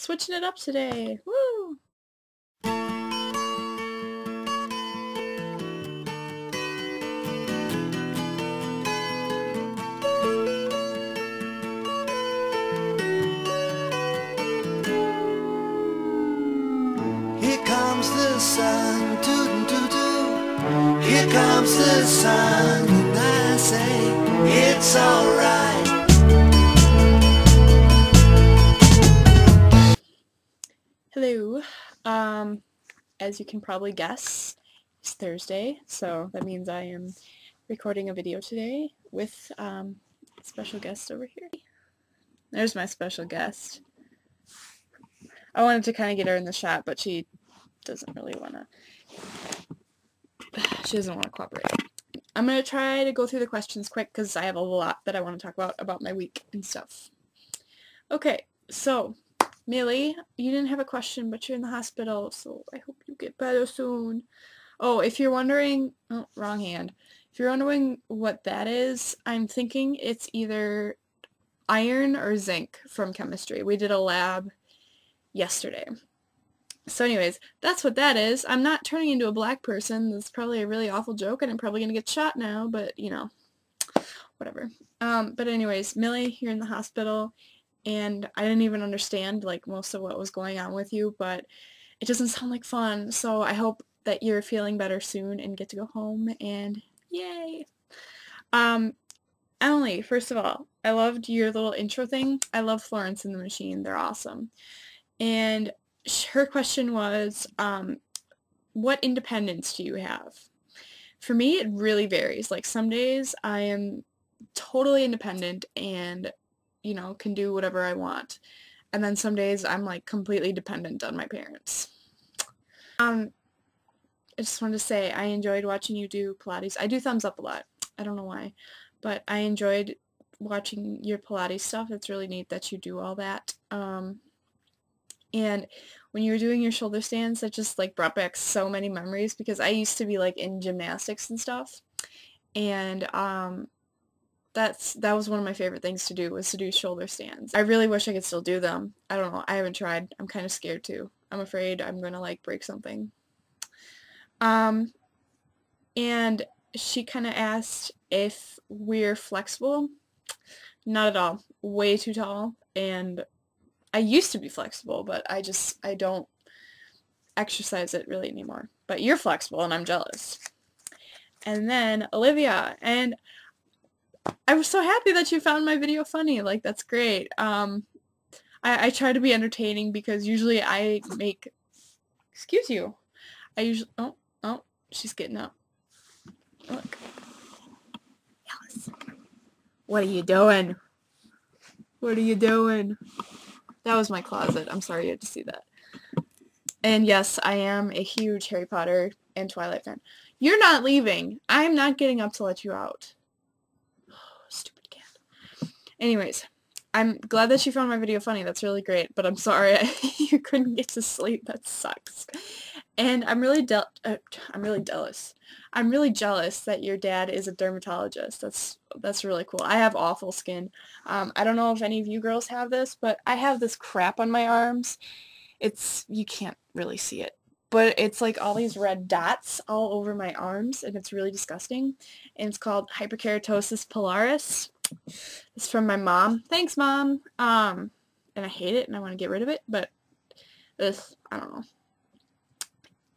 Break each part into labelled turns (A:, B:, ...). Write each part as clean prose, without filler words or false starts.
A: switching it up today. Woo!
B: Here comes the sun, toot-toot-toot. Here comes the sun, and I say it's alright.
A: Hello. As you can probably guess, it's Thursday, so that means I am recording a video today with a special guest over here. There's my special guest. I wanted to kind of get her in the shot, but she doesn't really want to. She doesn't want to cooperate. I'm going to try to go through the questions quick because I have a lot that I want to talk about my week and stuff. Okay, so Millie, you didn't have a question, but you're in the hospital, so I hope you get better soon. Oh, if you're wondering, oh, wrong hand. If you're wondering what that is, I'm thinking it's either iron or zinc from chemistry. We did a lab yesterday. So anyways, that's what that is. I'm not turning into a black person. That's probably a really awful joke, and I'm probably going to get shot now, but, you know, whatever. But anyways, Millie, you're in the hospital. And I didn't even understand, like, most of what was going on with you, but it doesn't sound like fun, so I hope that you're feeling better soon and get to go home, and yay! Emily, first of all, I loved your little intro thing. I love Florence and the Machine. They're awesome. And her question was, what independence do you have? For me, it really varies. Like, some days I am totally independent and you know, can do whatever I want. And then some days I'm like completely dependent on my parents. I just wanted to say I enjoyed watching you do Pilates. I do thumbs up a lot. I don't know why, but I enjoyed watching your Pilates stuff. It's really neat that you do all that. And when you were doing your shoulder stands, that just like brought back so many memories because I used to be like in gymnastics and stuff. And that was one of my favorite things to do, was to do shoulder stands. I really wish I could still do them. I don't know. I haven't tried. I'm kind of scared too. I'm afraid I'm going to like break something. And she kind of asked if we're flexible. Not at all. Way too tall. And I used to be flexible, but I don't exercise it really anymore. But you're flexible and I'm jealous. And then Olivia, and I was so happy that you found my video funny. Like, that's great. I try to be entertaining because usually I make, excuse you, I usually, oh, she's getting up. Look. Yes. What are you doing? What are you doing? That was my closet. I'm sorry you had to see that. And yes, I am a huge Harry Potter and Twilight fan. You're not leaving. I'm not getting up to let you out. Stupid cat. Anyways, I'm glad that you found my video funny. That's really great, but I'm sorry you couldn't get to sleep. That sucks. And I'm really jealous. I'm really jealous that your dad is a dermatologist. That's really cool. I have awful skin. I don't know if any of you girls have this, but I have this crap on my arms. You can't really see it, but it's like all these red dots all over my arms, and it's really disgusting. And it's called hyperkeratosis pilaris. It's from my mom. Thanks, Mom. And I hate it, and I want to get rid of it, but I don't know.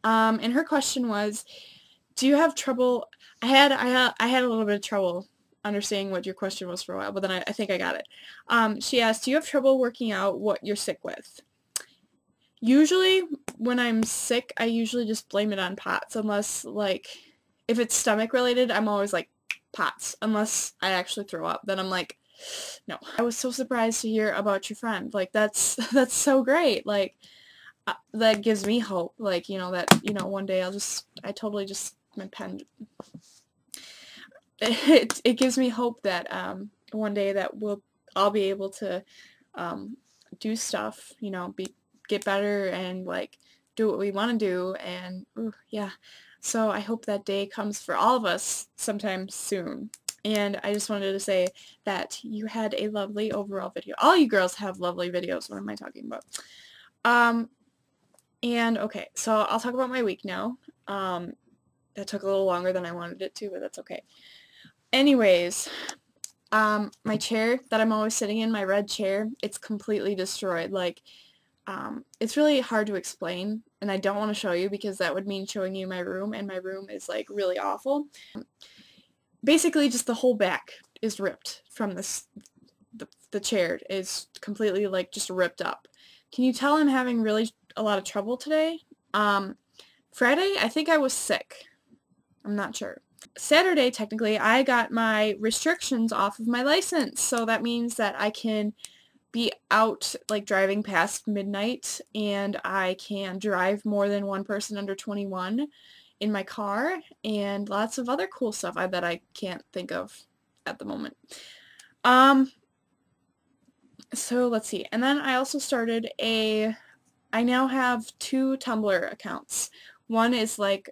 A: And her question was, do you have trouble? I had a little bit of trouble understanding what your question was for a while, but then I think I got it. She asked, do you have trouble working out what you're sick with? Usually, when I'm sick, I usually just blame it on POTS, unless, like, if it's stomach related, I'm always like, POTS, unless I actually throw up. Then I'm like, no. I was so surprised to hear about your friend. Like, that's so great. Like, that gives me hope. Like, you know, that, you know, one day I totally just, my pen, it gives me hope that, one day that I'll be able to, do stuff, you know, get better and like do what we want to do, and yeah, so I hope that day comes for all of us sometime soon. And I just wanted to say that you had a lovely overall video. All you girls have lovely videos. What am I talking about? And okay, so I'll talk about my week now. That took a little longer than I wanted it to, but that's okay. Anyways, my chair that I'm always sitting in, my red chair, it's completely destroyed. Like, it's really hard to explain, and I don't want to show you because that would mean showing you my room, and my room is like really awful. Basically, just the whole back is ripped from this. The chair is completely like just ripped up. Can you tell I'm having really a lot of trouble today? Friday, I think I was sick. I'm not sure. Saturday, technically, I got my restrictions off of my license, so that means that I can be out like driving past midnight, and I can drive more than one person under 21 in my car, and lots of other cool stuff that I can't think of at the moment. So let's see. And then I also started I now have 2 Tumblr accounts. One is like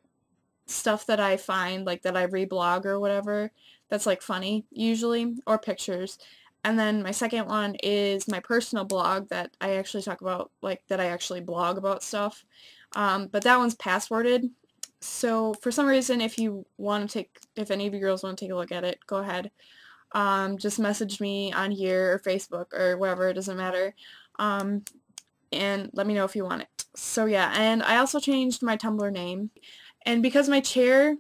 A: stuff that I find, like that I reblog or whatever, that's like funny usually, or pictures. And then my second one is my personal blog that I actually talk about, like that I actually blog about stuff. But that one's passworded. So for some reason, if any of you girls want to take a look at it, go ahead. Just message me on here or Facebook or wherever, it doesn't matter. And let me know if you want it. So yeah, and I also changed my Tumblr name. And because my chair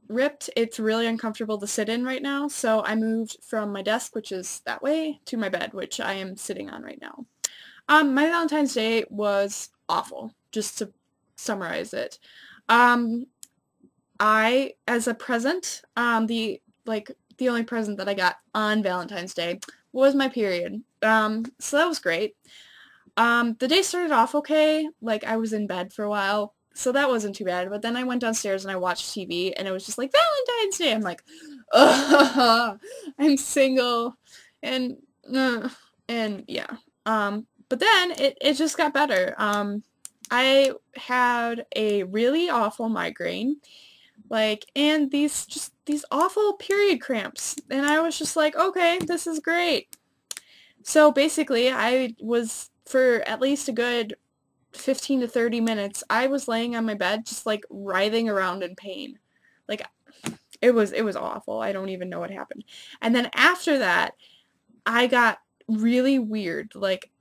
A: ripped, it's really uncomfortable to sit in right now, so I moved from my desk, which is that way, to my bed, which I am sitting on right now. My Valentine's Day was awful, just to summarize it. As a present, the only present that I got on Valentine's Day was my period. So that was great. The day started off okay, like I was in bed for a while, so that wasn't too bad, but then I went downstairs and I watched TV, and it was just like, Valentine's Day! I'm like, ugh, I'm single, and yeah. But then it just got better. I had a really awful migraine, like, and these awful period cramps, and I was just like, okay, this is great. So basically, I was, for at least a good 15 to 30 minutes, I was laying on my bed just like writhing around in pain. Like, it was awful. I don't even know what happened. And then after that, I got really weird. Like,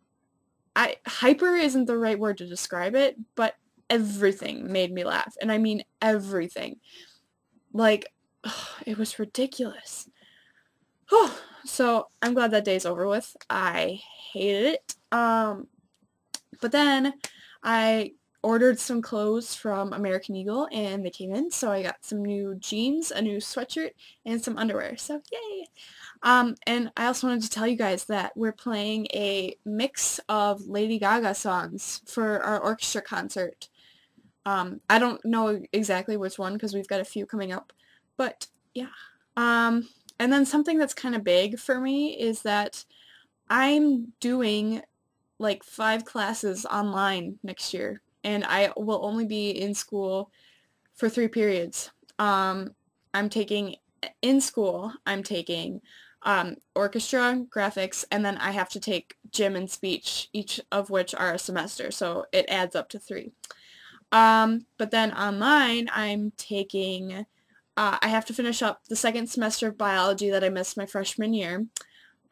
A: hyper isn't the right word to describe it, but everything made me laugh. And I mean everything. Like, it was ridiculous. So I'm glad that day's over with. I hated it. But then I ordered some clothes from American Eagle, and they came in, so I got some new jeans, a new sweatshirt, and some underwear, so yay! And I also wanted to tell you guys that we're playing a mix of Lady Gaga songs for our orchestra concert. I don't know exactly which one, because we've got a few coming up, but yeah. And then something that's kind of big for me is that I'm doing like 5 classes online next year, and I will only be in school for 3 periods. I'm taking orchestra, graphics, and then I have to take gym and speech, each of which are a semester, so it adds up to 3. But then online, I'm taking, I have to finish up the 2nd semester of biology that I missed my freshman year.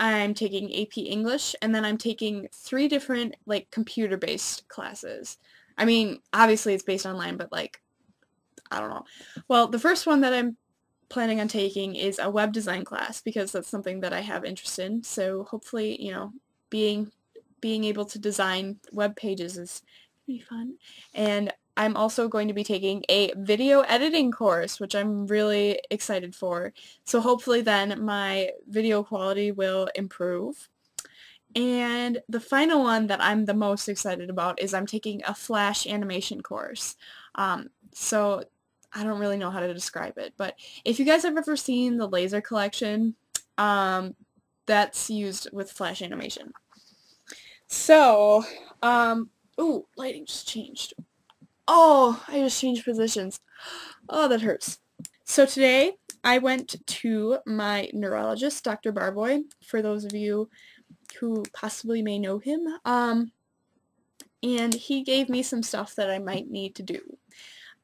A: I'm taking AP English, and then I'm taking 3 different, like, computer-based classes. I mean, obviously it's based online, but, like, I don't know. Well, the first one that I'm planning on taking is a web design class, because that's something that I have interest in, so hopefully, you know, being able to design web pages is pretty fun. And I'm also going to be taking a video editing course, which I'm really excited for. So hopefully then my video quality will improve. And the final one that I'm the most excited about is I'm taking a Flash animation course. So I don't really know how to describe it, but if you guys have ever seen the Lazer collection, that's used with Flash animation. So, ooh, lighting just changed. Oh, I just changed positions. Oh, that hurts. So today, I went to my neurologist, Dr. Barboy, for those of you who possibly may know him. and he gave me some stuff that I might need to do.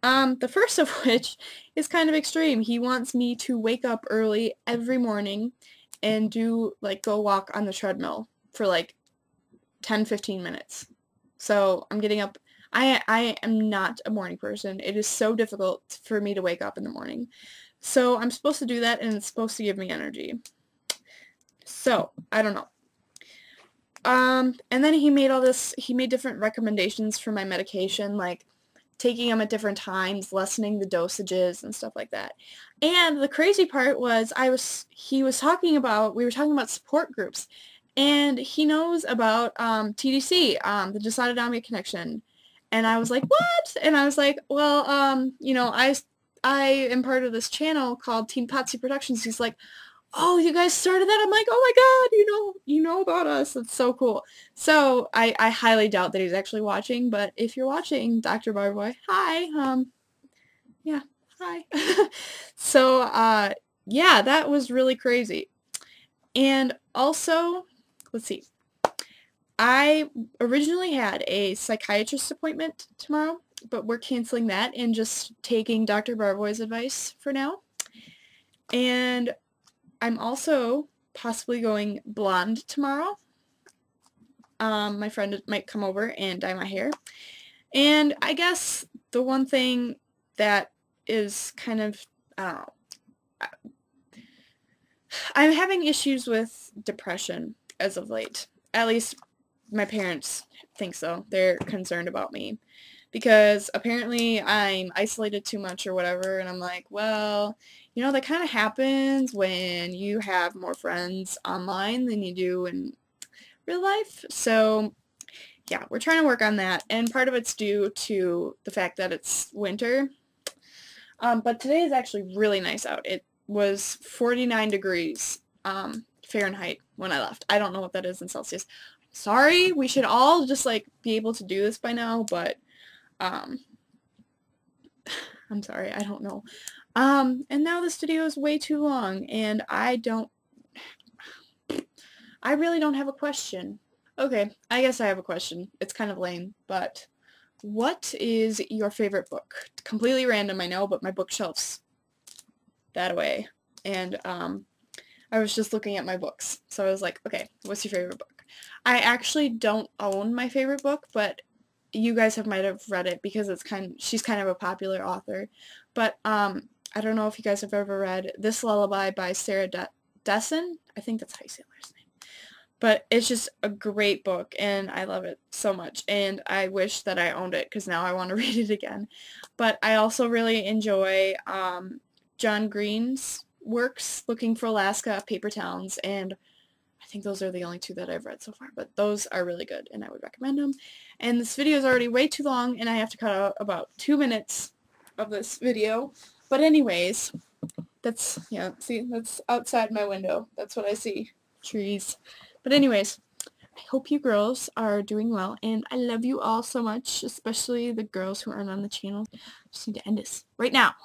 A: The first of which is kind of extreme. He wants me to wake up early every morning and go walk on the treadmill for like 10-15 minutes. So I'm getting up. I am not a morning person. It is so difficult for me to wake up in the morning. So I'm supposed to do that, and it's supposed to give me energy. So, I don't know. And then he made different recommendations for my medication, like taking them at different times, lessening the dosages and stuff like that. And the crazy part was we were talking about support groups, and he knows about TDC, the dysautonomia connection. And I was like, what? And I was like, well, I am part of this channel called TeenPotsyProductions. He's like, oh, you guys started that? I'm like, oh my god, you know about us. That's so cool. So I highly doubt that he's actually watching, but if you're watching, Dr. Barboy, hi. Yeah, hi. So, yeah, that was really crazy. And also, let's see. I originally had a psychiatrist appointment tomorrow, but we're canceling that and just taking Dr. Barboy's advice for now. And I'm also possibly going blonde tomorrow. My friend might come over and dye my hair. And I guess the one thing that is kind of, I don't know, I'm having issues with depression as of late. At least my parents think so. They're concerned about me because apparently I'm isolated too much or whatever, and I'm like, well, that kind of happens when you have more friends online than you do in real life. So yeah, we're trying to work on that, and part of it's due to the fact that it's winter. But today is actually really nice out. It was 49 degrees Fahrenheit when I left. I don't know what that is in Celsius. Sorry, we should all just be able to do this by now, but I'm sorry, I don't know. And now this video is way too long, and I really don't have a question. Okay, I guess I have a question. It's kind of lame, but what is your favorite book? Completely random, I know, but my bookshelf's that away. And I was just looking at my books. So I was like, okay, what's your favorite book? I actually don't own my favorite book, but you guys might have read it because she's kind of a popular author. But I don't know if you guys have ever read This Lullaby by Sarah Dessen. I think that's how you say her last name. But it's just a great book, and I love it so much. And I wish that I owned it because now I want to read it again. But I also really enjoy John Green's works, Looking for Alaska, Paper Towns, and I think those are the only two that I've read so far, but those are really good, and I would recommend them. And this video is already way too long, and I have to cut out about 2 minutes of this video. But anyways, that's outside my window. That's what I see. Trees. But anyways, I hope you girls are doing well, and I love you all so much, especially the girls who aren't on the channel. I just need to end this right now.